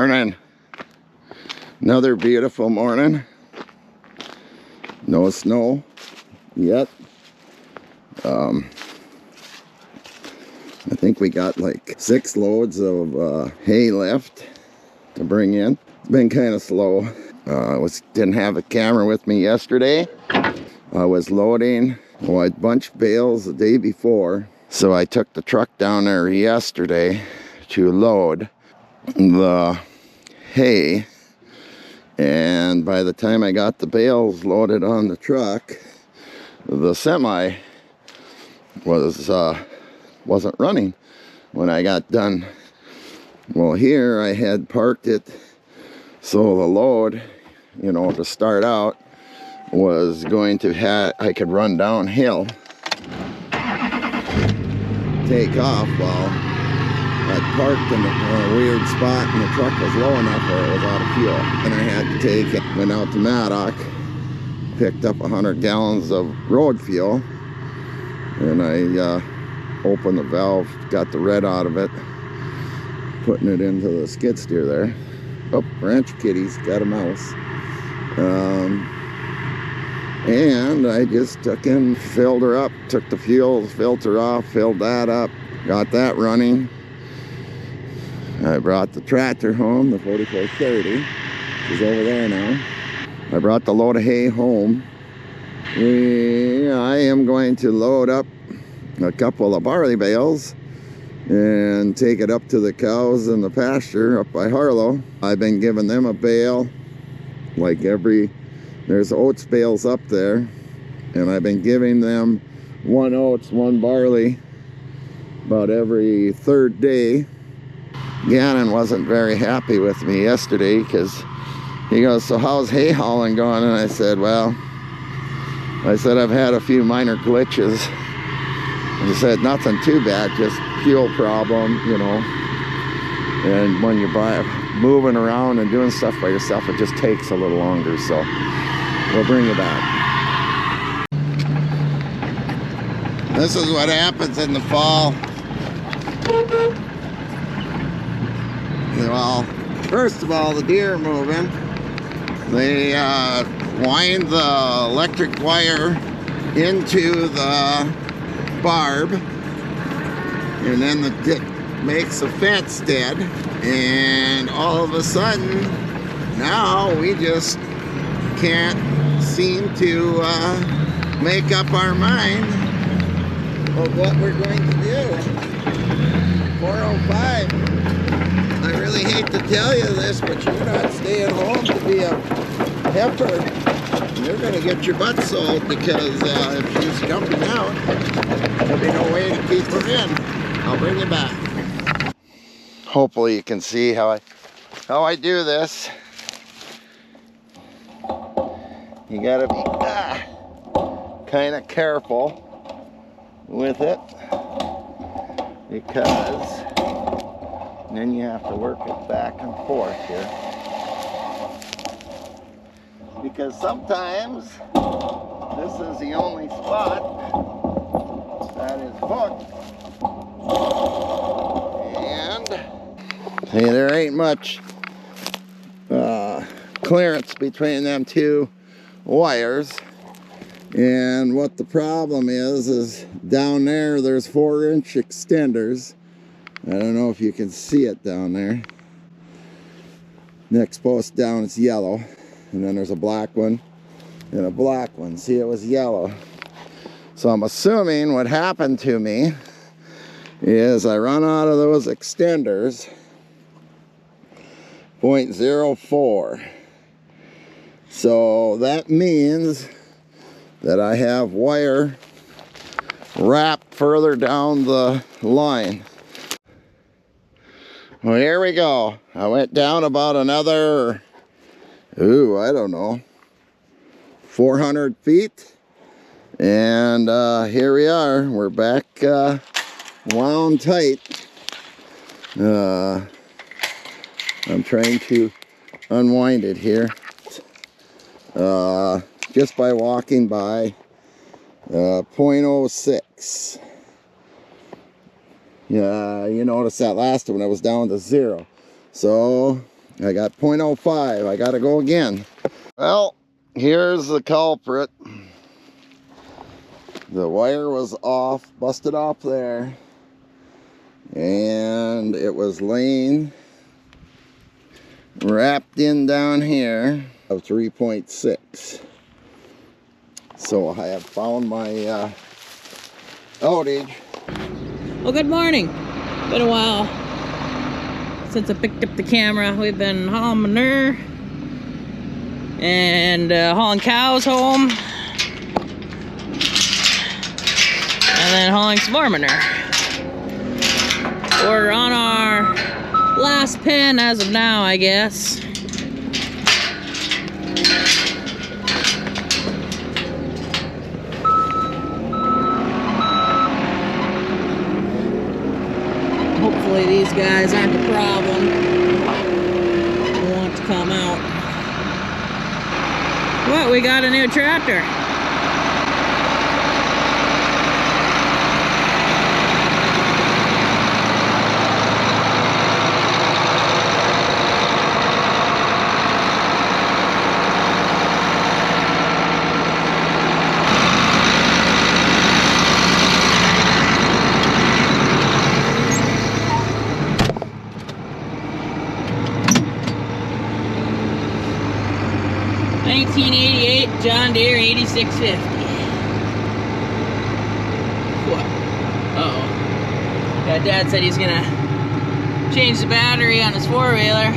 Morning. Another beautiful morning. No snow yet. I think we got like 6 loads of hay left to bring in. It's been kind of slow. Didn't have a camera with me yesterday. I was loading a bunch of bales the day before. So I took the truck down there yesterday to load the hay. And by the time I got the bales loaded on the truck, the semi wasn't running when I got done. Well, here I had parked it so the load, to start out was going to I could run downhill, take off while I parked in a weird spot and the truck was low enough where it was out of fuel. And I had to went out to Maddock, picked up 100 gallons of road fuel, and I opened the valve, got the red out of it, putting it into the skid steer there. Oh, ranch kitty's got a mouse. And I just filled her up, took the fuel filter off, filled that up, got that running. I brought the tractor home, the 4430, she's over there now. I brought the load of hay home. I am going to load up a couple of barley bales and take it up to the cows in the pasture up by Harlow. I've been giving them a bale, there's oats bales up there, and I've been giving them 1 oats, 1 barley about every 3rd day. Gannon wasn't very happy with me yesterday because he goes, "So how's hay hauling going?" And I said, I've had a few minor glitches. He said, "Nothing too bad, just fuel problem, And when you're moving around and doing stuff by yourself, it just takes a little longer, so we'll bring you back." This is what happens in the fall. Well, first of all, the deer are moving. They wind the electric wire into the barb, and then it makes a fence dead, and all of a sudden now we just can't seem to make up our mind of what we're going to do. 4:05. I really hate to tell you this, but you're not staying home to be a heifer. You're going to get your butt sold, because if she's jumping out, there'll be no way to keep her in. I'll bring you back. Hopefully you can see how I do this. You got to be kind of careful with it, because then you have to work it back and forth here. Because sometimes this is the only spot that is hooked. And hey, there ain't much clearance between them 2 wires. And what the problem is down there's 4-inch extenders. I don't know if you can see it down there. Next post down is yellow, and then there's a black one and a black one. See, it was yellow. So I'm assuming what happened to me is I run out of those extenders, 0.04. So that means that I have wire wrapped further down the line. Well, here we go. I went down about another, I don't know, 400 feet. And here we are. We're back wound tight. I'm trying to unwind it here. Just by walking by 0.06. Yeah, you notice that last one I was down to 0. So I got 0.05. I gotta go again. Well, here's the culprit. The wire was off, busted off there, and it was laying wrapped in down here of 3.6. So I have found my outage. Well, good morning. Been a while since I picked up the camera. We've been hauling manure and hauling cows home, and then hauling some more manure. We're on our last pen as of now, I guess. Hopefully these guys aren't the problem. They want to come out. What? We got a new tractor. John Deere 8650. What? Uh-oh. Yeah, Dad said he's gonna change the battery on his four-wheeler.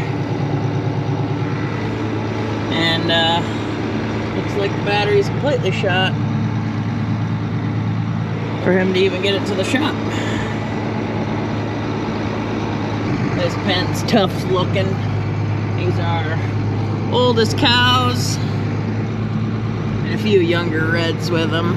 And looks like the battery's completely shot for him to even get it to the shop. This pen's tough looking. These are oldest cows. And a few younger reds with them.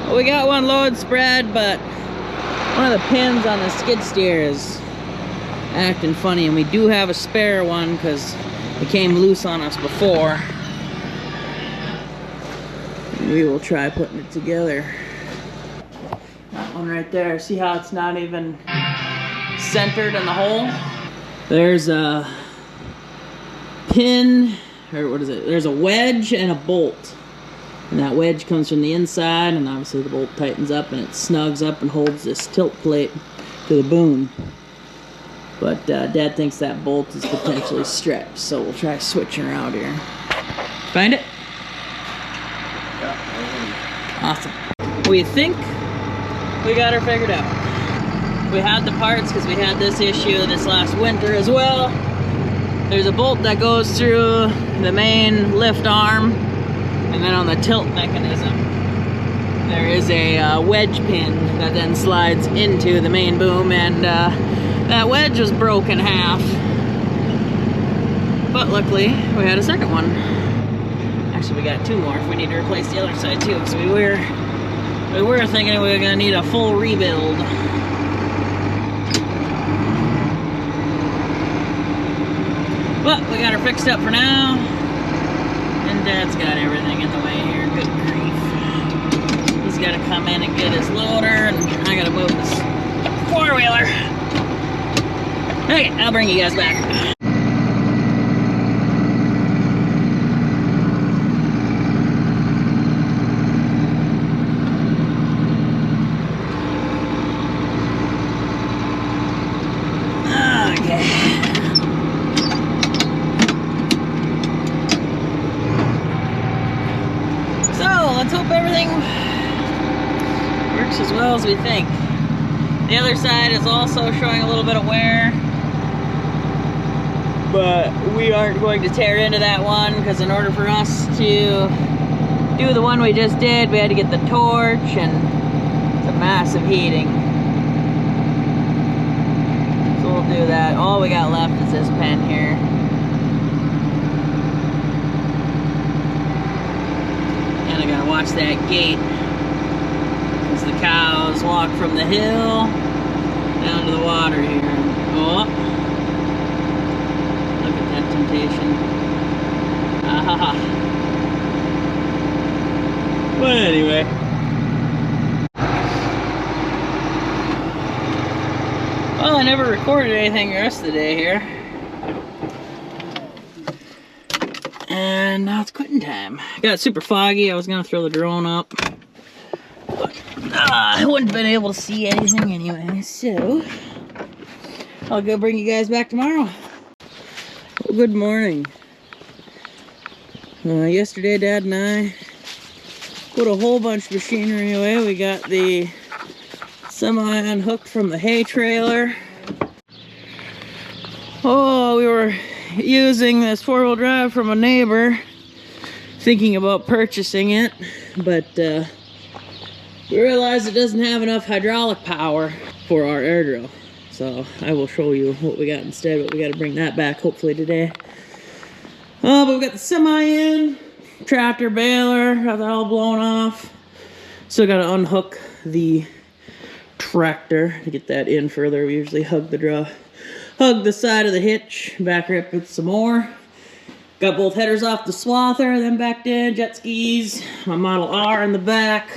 Well, we got one load spread, but one of the pins on the skid steer is acting funny, and we do have a spare one because it came loose on us before. We will try putting it together. That one right there, see how it's not even centered in the hole? There's a pin, or what is it? There's a wedge and a bolt. And that wedge comes from the inside, and obviously the bolt tightens up and it snugs up and holds this tilt plate to the boom. But Dad thinks that bolt is potentially stretched, so we'll try switching her out here. Find it? Awesome. We think we got her figured out. We had the parts because we had this issue this last winter as well. There's a bolt that goes through the main lift arm, and then on the tilt mechanism there is a wedge pin that then slides into the main boom, and that wedge was broken half. But luckily we had a second one. Actually, we got two more if we need to replace the other side too, because we were thinking we were gonna need a full rebuild. But we got her fixed up for now, and Dad's got everything in the way here. Good grief! He's got to come in and get his loader, and I gotta move this four-wheeler. Okay, I'll bring you guys back. Let's hope everything works as well as we think. The other side is also showing a little bit of wear, but we aren't going to tear into that one because in order for us to do the one we just did, we had to get the torch, and it's a massive heating. So we'll do that. All we got left is this pen here. I gotta watch that gate as the cows walk from the hill down to the water here. Oh, look at that temptation. Ah. But anyway. Well, I never recorded anything the rest of the day here. And now it's quitting time. Got super foggy. I was gonna throw the drone up, but I wouldn't have been able to see anything anyway, so I'll go bring you guys back tomorrow. Well, good morning. Yesterday, Dad and I put a whole bunch of machinery away. We got the semi unhooked from the hay trailer. Oh, we were using this four-wheel drive from a neighbor, thinking about purchasing it, but we realized it doesn't have enough hydraulic power for our air drill. So I will show you what we got instead, but we got to bring that back hopefully today. But we got the semi in, tractor baler, got that all blown off. Still got to unhook the tractor to get that in further. We usually hug the side of the hitch, back rip it some more. Got both headers off the swather, then backed in, jet skis, my Model R in the back.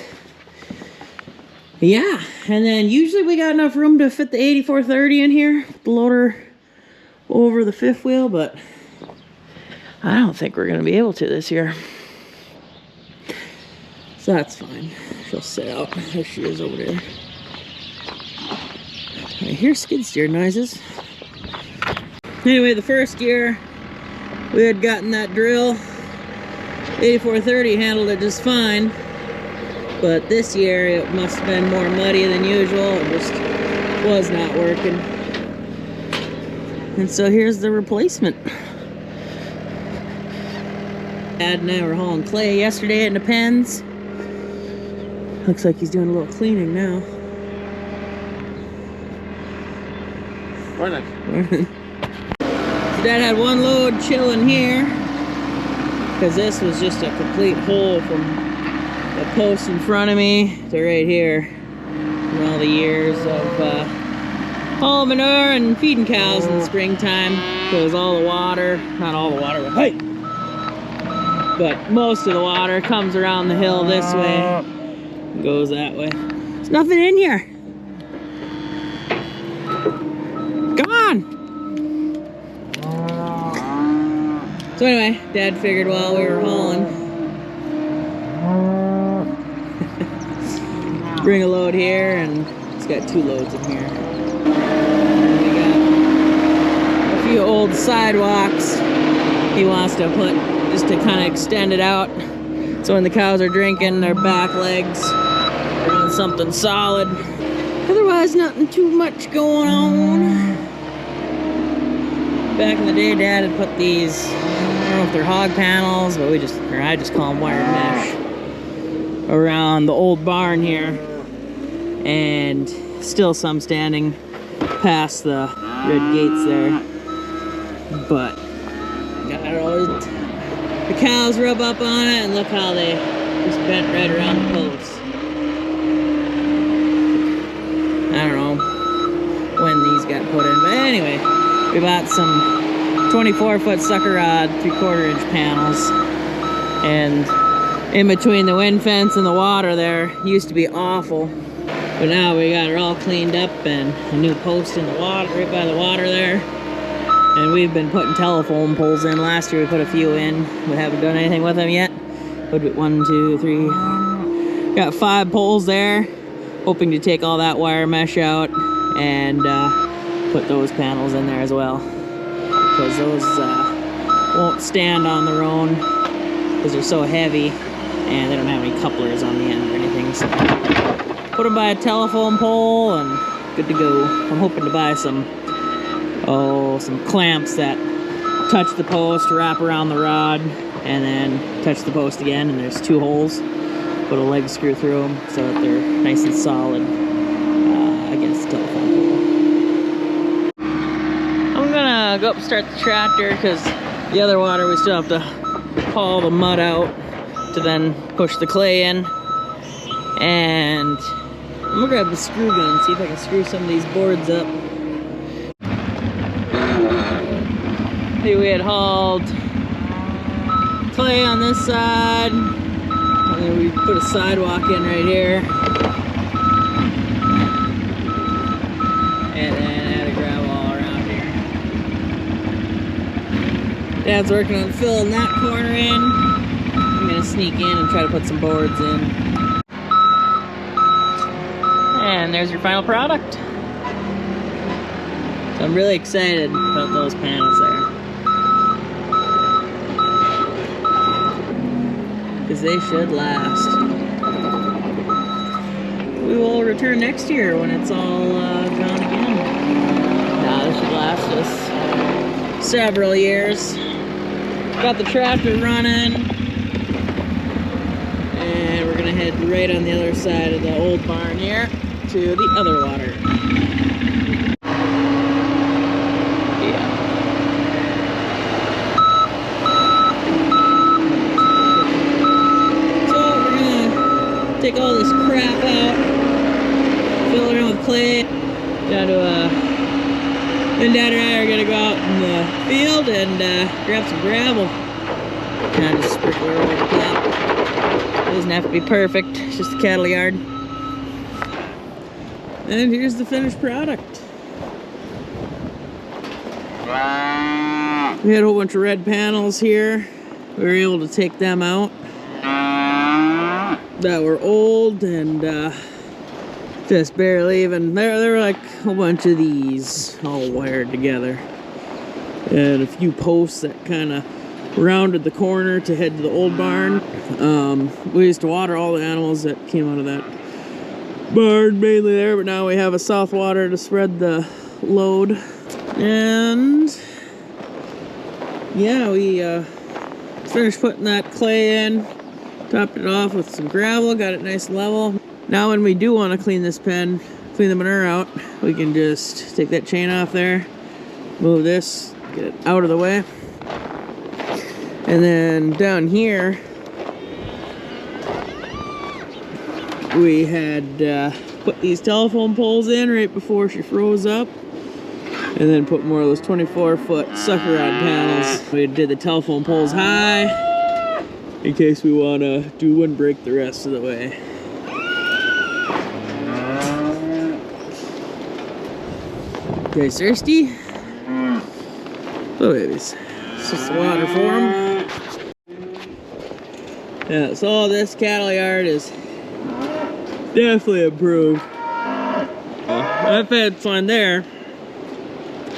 Yeah, and then usually we got enough room to fit the 8430 in here, the loader over the fifth wheel, but I don't think we're gonna be able to this year. So that's fine. She'll sit out. There she is over there. I hear skid steer noises. Anyway, the first year we had gotten that drill, 8430 handled it just fine. But this year it must have been more muddy than usual. It just was not working. And so here's the replacement. Dad and I were hauling clay yesterday in the pens. Looks like he's doing a little cleaning now. Morning. So Dad had one load chilling here, because this was just a complete hole from the post in front of me to right here. From all the years of all manure and feeding cows in the springtime. Goes all the water, not all the water, but most of the water comes around the hill this way and goes that way. There's nothing in here. Come on! So anyway, Dad figured while we were hauling, bring a load here, and it's got two loads in here. And we got a few old sidewalks he wants to put just to kind of extend it out. So when the cows are drinking, their back legs are on something solid. Otherwise, nothing too much going on. Back in the day, Dad had put these, I don't know if they're hog panels, but I just call them wired mesh, around the old barn here. And still some standing past the red gates there. But, I don't know, the cows rub up on it, and look how they just bent right around the posts. I don't know when these got put in, but anyway, we bought some 24-foot sucker rod 3/4 inch panels, and in between the wind fence and the water there used to be awful, but now we got it all cleaned up and a new post in the water, right by the water there. And we've been putting telephone poles in. Last year we put a few in. We haven't done anything with them yet. Put 1, 2, 3. Got 5 poles there. Hoping to take all that wire mesh out and put those panels in there as well. Because those won't stand on their own because they're so heavy and they don't have any couplers on the end or anything. So put them by a telephone pole and good to go. I'm hoping to buy some clamps that touch the post, wrap around the rod, and then touch the post again, and there's 2 holes. Put a leg screw through them so that they're nice and solid against the telephone pole. I'm gonna go up and start the tractor because the other water we still have to haul the mud out to then push the clay in. And I'm gonna grab the screw gun and see if I can screw some of these boards up. We had hauled clay on this side, and then we put a sidewalk in right here, and then added gravel all around here. Dad's working on filling that corner in. I'm gonna sneak in and try to put some boards in. And there's your final product. So I'm really excited about those panels there, because they should last. We will return next year when it's all gone again. Nah, this should last us several years. Got the tractor running, and we're gonna head right on the other side of the old barn here to the other water. Take all this crap out, fill it in with clay, down to then Dad and I are gonna go out in the field and grab some gravel. Kind of sprinkle it over the top. It doesn't have to be perfect, it's just a cattle yard. And here's the finished product. We had a whole bunch of red panels here. We were able to take them out that were old and just barely even, there were like a whole bunch of these all wired together, and a few posts that kind of rounded the corner to head to the old barn. We used to water all the animals that came out of that barn mainly there, but now we have a south water to spread the load. And yeah, we finished putting that clay in, topped it off with some gravel, got it nice and level. Now when we do want to clean this pen, clean the manure out, we can just take that chain off there, move this, get it out of the way. And then down here, we had put these telephone poles in right before she froze up, and then put more of those 24-foot sucker rod panels. We did the telephone poles high in case we want to do windbreak the rest of the way. You guys thirsty? Oh babies, it's just the water for them. Yeah, so this cattle yard is definitely improved. That fence line there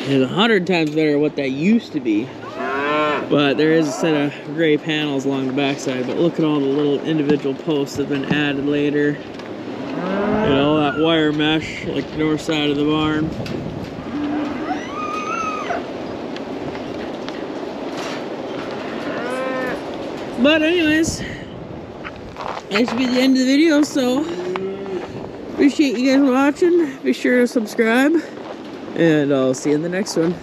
is 100 times better than what that used to be. But there is a set of gray panels along the backside. But look at all the little individual posts that have been added later. And all that wire mesh, like the north side of the barn. But anyways, that should be the end of the video, so appreciate you guys watching. Be sure to subscribe, and I'll see you in the next one.